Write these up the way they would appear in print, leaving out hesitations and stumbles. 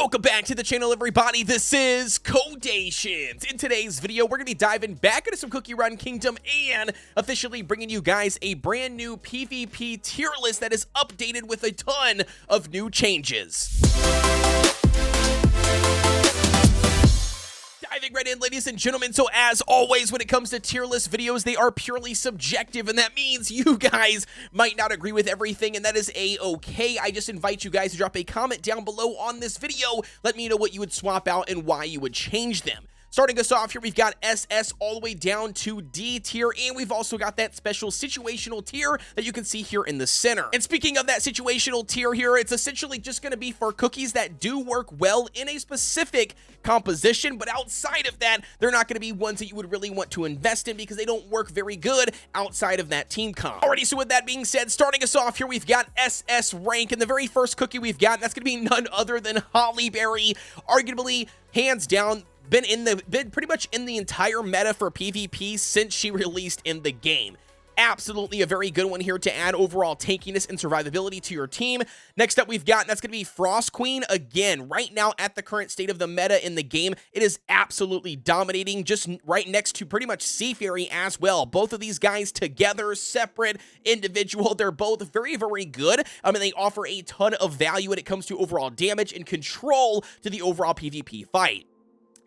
Welcome back to the channel, everybody. This is Kodeations. In today's video, we're going to be diving back into some Cookie Run Kingdom and officially bringing you guys a brand new PvP tier list that is updated with a ton of new changes. Diving right in, ladies and gentlemen. So as always, when it comes to tier list videos, they are purely subjective, and that means you guys might not agree with everything, and that is a-okay. I just invite you guys to drop a comment down below on this video. Let me know what you would swap out and why you would change them. Starting us off here, we've got SS all the way down to D tier, and we've also got that special situational tier that you can see here in the center. And speaking of that situational tier here, it's essentially just going to be for cookies that do work well in a specific composition, but outside of that, they're not going to be ones that you would really want to invest in because they don't work very good outside of that team comp. Alrighty, so with that being said, starting us off here, we've got SS rank, and the very first cookie we've got, that's going to be none other than Hollyberry, arguably, hands down, been pretty much in the entire meta for PvP since she released in the game. Absolutely a very good one here to add overall tankiness and survivability to your team. Next up we've got, that's going to be Frost Queen. Again, right now at the current state of the meta in the game, it is absolutely dominating, just right next to pretty much Sea Fairy as well. Both of these guys together, separate, individual, they're both very, very good. I mean, they offer a ton of value when it comes to overall damage and control to the overall PvP fight.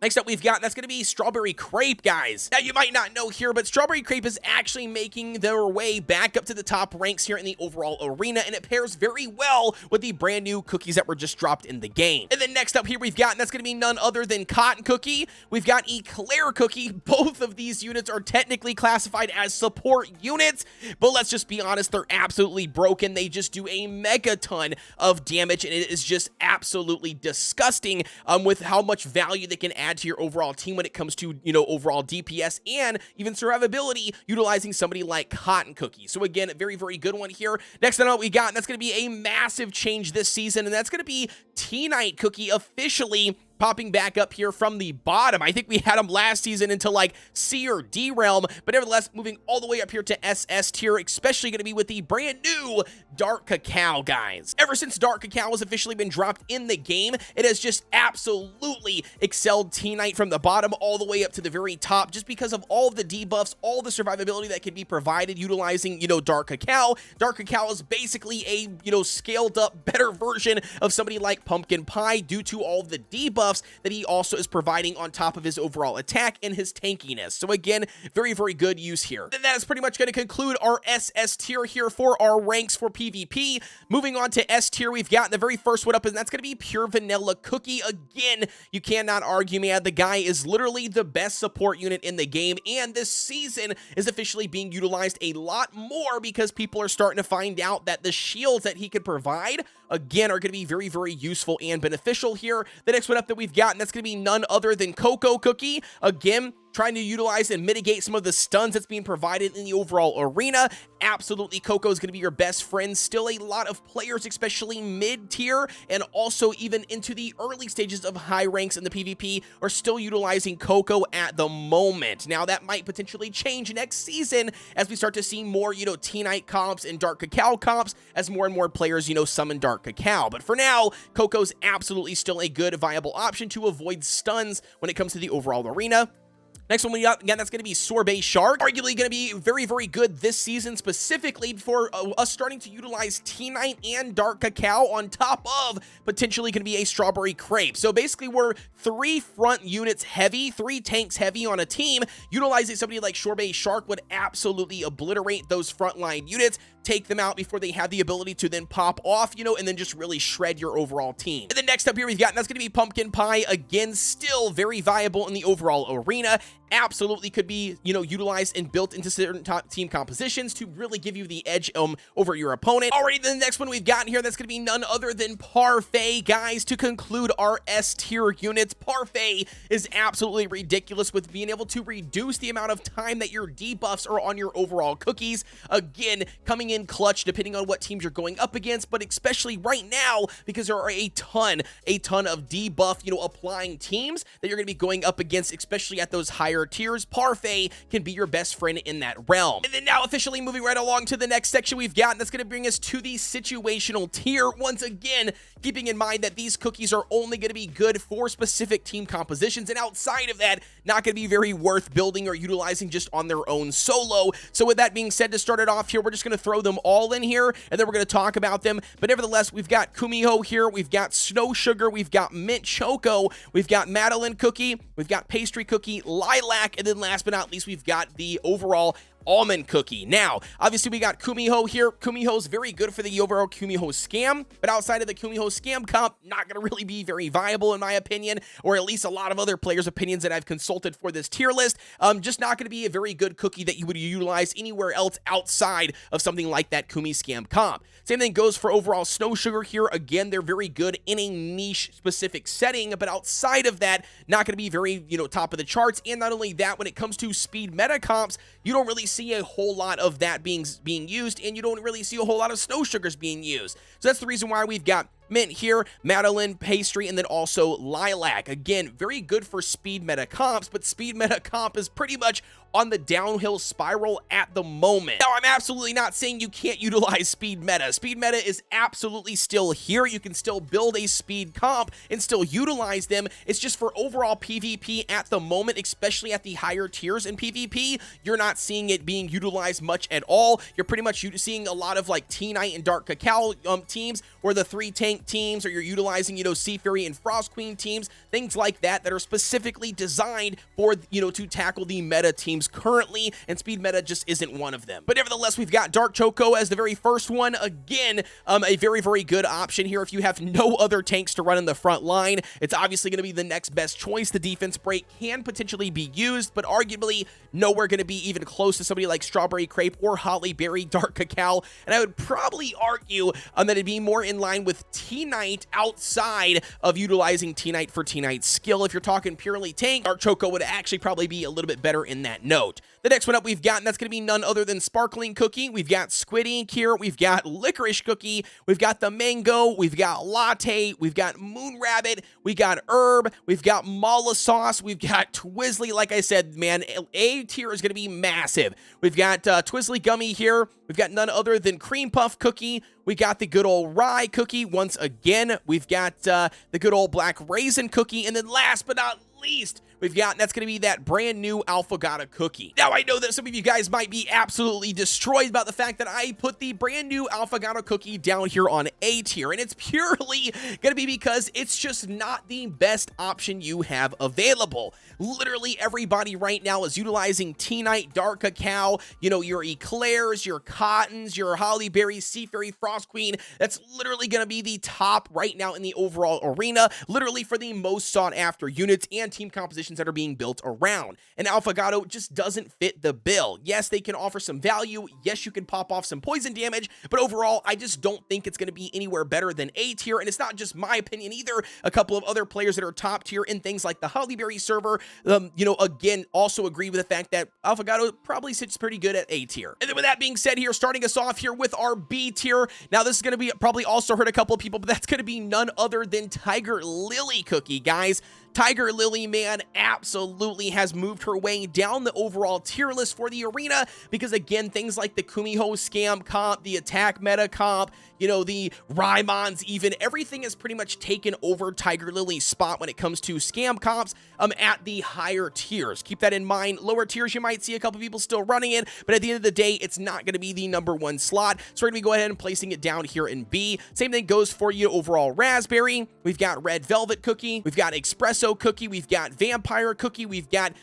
Next up we've got, that's going to be Strawberry Crepe, guys. Now, you might not know here, but Strawberry Crepe is actually making their way back up to the top ranks here in the overall arena, and it pairs very well with the brand new cookies that were just dropped in the game. And then next up here we've got, and that's going to be none other than Cotton Cookie. We've got Eclair Cookie. Both of these units are technically classified as support units, but let's just be honest, they're absolutely broken. They just do a megaton of damage, and it is just absolutely disgusting with how much value they can add to your overall team when it comes to, you know, overall DPS and even survivability utilizing somebody like Cotton Cookie. So again, a very, very good one here. Next on what we got, and that's going to be a massive change this season, and that's going to be T-Night Cookie officially popping back up here from the bottom. I think we had him last season into like C or D realm, but nevertheless, moving all the way up here to SS tier, especially going to be with the brand new Dark Cacao, guys. Ever since Dark Cacao has officially been dropped in the game, it has just absolutely excelled T-Night from the bottom all the way up to the very top, just because of all of the debuffs, all the survivability that can be provided utilizing, you know, Dark Cacao. Dark Cacao is basically a, you know, scaled up, better version of somebody like Pumpkin Pie due to all of the debuffs that he also is providing on top of his overall attack and his tankiness. So again, very, very good use here. And that is pretty much going to conclude our SS tier here for our ranks for PvP. Moving on to S tier, we've got the very first one up, and that's going to be Pure Vanilla Cookie. Again, you cannot argue, man. The guy is literally the best support unit in the game, and this season is officially being utilized a lot more because people are starting to find out that the shields that he could provide, again, are going to be very, very useful and beneficial here. The next one up that we've got, and that's going to be none other than Cocoa Cookie. Again, trying to utilize and mitigate some of the stuns that's being provided in the overall arena. Absolutely, Coco is going to be your best friend. Still a lot of players, especially mid-tier, and also even into the early stages of high ranks in the PvP, are still utilizing Coco at the moment. Now, that might potentially change next season as we start to see more, you know, T-Night comps and Dark Cacao comps as more and more players, you know, summon Dark Cacao. But for now, Coco's absolutely still a good, viable option to avoid stuns when it comes to the overall arena. Next one we got, again, that's going to be Sorbet Shark. Arguably going to be very, very good this season, specifically for us starting to utilize T-Night and Dark Cacao on top of potentially going to be a Strawberry Crepe. So basically, we're 3 front units heavy, 3 tanks heavy on a team. Utilizing somebody like Sorbet Shark would absolutely obliterate those frontline units, take them out before they have the ability to then pop off, you know, and then just really shred your overall team. And then next up here we've got, and that's going to be Pumpkin Pie. Again, still very viable in the overall arena. Absolutely could be, you know, utilized and built into certain top team compositions to really give you the edge over your opponent. Alrighty, then the next one we've got here, that's going to be none other than Parfait, guys, to conclude our S tier units. Parfait is absolutely ridiculous with being able to reduce the amount of time that your debuffs are on your overall cookies. Again, coming in clutch depending on what teams you're going up against, but especially right now because there are a ton of debuff, you know, applying teams that you're going to be going up against, especially at those higher higher tiers, Parfait can be your best friend in that realm. And then now officially moving right along to the next section we've got, and that's going to bring us to the situational tier. Once again, keeping in mind that these cookies are only going to be good for specific team compositions, and outside of that, not going to be very worth building or utilizing just on their own solo. So with that being said, to start it off here, we're just going to throw them all in here, and then we're going to talk about them. But nevertheless, we've got Kumiho here, we've got Snow Sugar, we've got Mint Choco, we've got Madeline Cookie, we've got Pastry Cookie, Lilac, and then last but not least, we've got the overall almond cookie. Now, obviously we got Kumiho here. Kumiho's very good for the overall Kumiho scam, but outside of the Kumiho scam comp, not going to really be very viable in my opinion, or at least a lot of other players' opinions that I've consulted for this tier list. Just not going to be a very good cookie that you would utilize anywhere else outside of something like that Kumi scam comp. Same thing goes for overall Snow Sugar here. Again, they're very good in a niche specific setting, but outside of that, not going to be very, top of the charts. And not only that, when it comes to speed meta comps, you don't really see a whole lot of that being used, and you don't really see a whole lot of Snow Sugars being used. So that's the reason why we've got Mint here, Madeline, Pastry, and then also Lilac. Again, very good for speed meta comps, but speed meta comp is pretty much on the downhill spiral at the moment. Now, I'm absolutely not saying you can't utilize speed meta. Speed meta is absolutely still here. You can still build a speed comp and still utilize them. It's just for overall PvP at the moment, especially at the higher tiers in PvP, you're not seeing it being utilized much at all. You're pretty much seeing a lot of like T-Knight and Dark Cacao teams, or the 3-tank teams, or you're utilizing, Sea Fairy and Frost Queen teams, things like that are specifically designed for, to tackle the meta teams currently, and speed meta just isn't one of them. But nevertheless, we've got Dark Choco as the very first one. Again, a very, very good option here if you have no other tanks to run in the front line. It's obviously going to be the next best choice. The defense break can potentially be used, but arguably nowhere going to be even close to somebody like Strawberry Crepe or Holly Berry Dark Cacao, and I would probably argue that it'd be more in line with T-Knight outside of utilizing T-Knight for T-Knight's skill. If you're talking purely tank, Dark Choco would actually probably be a little bit better in that note. The next one up we've got, and that's going to be none other than Sparkling Cookie. We've got Squid Ink here. We've got Licorice Cookie. We've got the Mango. We've got Latte. We've got Moon Rabbit. We got Herb. We've got Mala Sauce. We've got Twizzly. Like I said, man, A tier is going to be massive. We've got Twizzly Gummy here. We've got none other than Cream Puff Cookie. We got the good old Rye Cookie. Once again, we've got the good old Black Raisin Cookie. And then last but not least, we've got, and that's going to be that brand new Alphagata Cookie. Now, I know that some of you guys might be absolutely destroyed about the fact that I put the brand new Alphagata Cookie down here on A tier, and it's purely going to be because it's just not the best option you have available. Literally everybody right now is utilizing T-Knight, Dark Cacao, your Eclairs, your Cottons, your Holly Berry, Sea Fairy, Frost Queen. That's literally going to be the top right now in the overall arena, literally for the most sought after units and team compositions that are being built around. And Alphagato just doesn't fit the bill. Yes, they can offer some value. Yes, you can pop off some poison damage, but overall, I just don't think it's going to be anywhere better than A tier. And it's not just my opinion either. A couple of other players that are top tier in things like the Hollyberry server, again, also agree with the fact that Alphagato probably sits pretty good at A tier. And then with that being said here, starting us off here with our B tier. Now, this is going to be probably also hurt a couple of people, but that's going to be none other than Tiger Lily Cookie, guys. Tiger Lily, man, absolutely has moved her way down the overall tier list for the arena because, again, things like the Kumiho scam comp, the attack meta comp, the Raimons even, everything has pretty much taken over Tiger Lily's spot when it comes to scam comps at the higher tiers. Keep that in mind. Lower tiers, you might see a couple people still running it, but at the end of the day, it's not going to be the #1 slot. So we're going to go ahead and placing it down here in B. Same thing goes for overall Raspberry. We've got Red Velvet Cookie. We've got Espresso Cookie. We've got Vampire Cookie. We've got,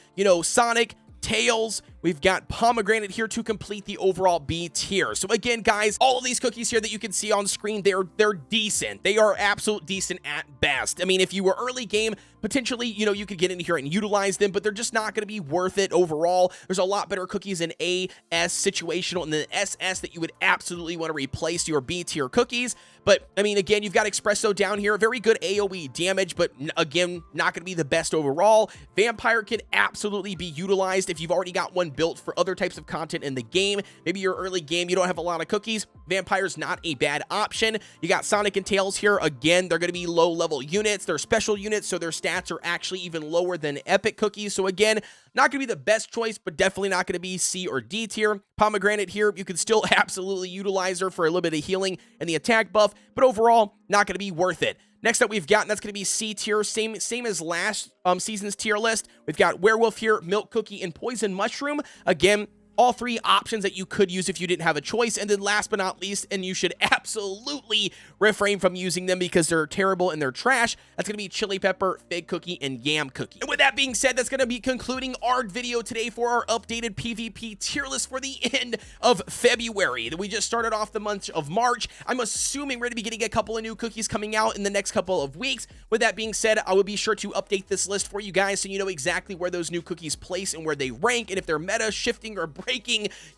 Sonic, Tails. We've got Pomegranate here to complete the overall B tier. So again, guys, all of these cookies here that you can see on screen, they're decent. They are absolute decent at best. I mean, if you were early game, potentially, you could get in here and utilize them, but they're just not going to be worth it overall. There's a lot better cookies in AS situational and the SS that you would absolutely want to replace your B tier cookies. But I mean, again, you've got Espresso down here, very good AoE damage, but again, not going to be the best overall. Vampire can absolutely be utilized least, if you've already got one built for other types of content in the game, maybe you're early game, you don't have a lot of cookies, Vampire's not a bad option. You got Sonic and Tails here. Again, they're going to be low level units. They're special units, so their stats are actually even lower than epic cookies. So again, not going to be the best choice, but definitely not going to be C or D tier. Pomegranate here, you could still absolutely utilize her for a little bit of healing and the attack buff, but overall, not going to be worth it. Next up, we've got, and that's going to be C tier, same as last season's tier list. We've got Werewolf here, Milk Cookie, and Poison Mushroom. Again, all three options that you could use if you didn't have a choice. And then last but not least, and you should absolutely refrain from using them because they're terrible and they're trash, that's going to be Chili Pepper, Fig Cookie, and Yam Cookie. And with that being said, that's going to be concluding our video today for our updated PvP tier list for the end of February. We just started off the month of March. I'm assuming we're going to be getting a couple of new cookies coming out in the next couple of weeks. With that being said, I will be sure to update this list for you guys so you know exactly where those new cookies place and where they rank, and if they're meta, shifting, or breaking.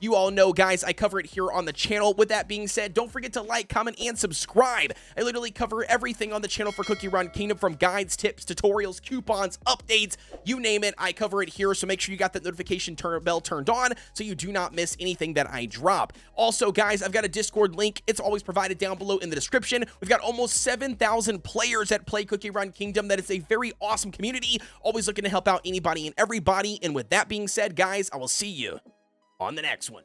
You all know, guys, I cover it here on the channel. With that being said, don't forget to like, comment, and subscribe. I literally cover everything on the channel for Cookie Run Kingdom, from guides, tips, tutorials, coupons, updates, you name it. I cover it here, so make sure you got that notification bell turned on so you do not miss anything that I drop. Also, guys, I've got a Discord link. It's always provided down below in the description. We've got almost 7,000 players that play Cookie Run Kingdom. That is a very awesome community, always looking to help out anybody and everybody. And with that being said, guys, I will see you on the next one.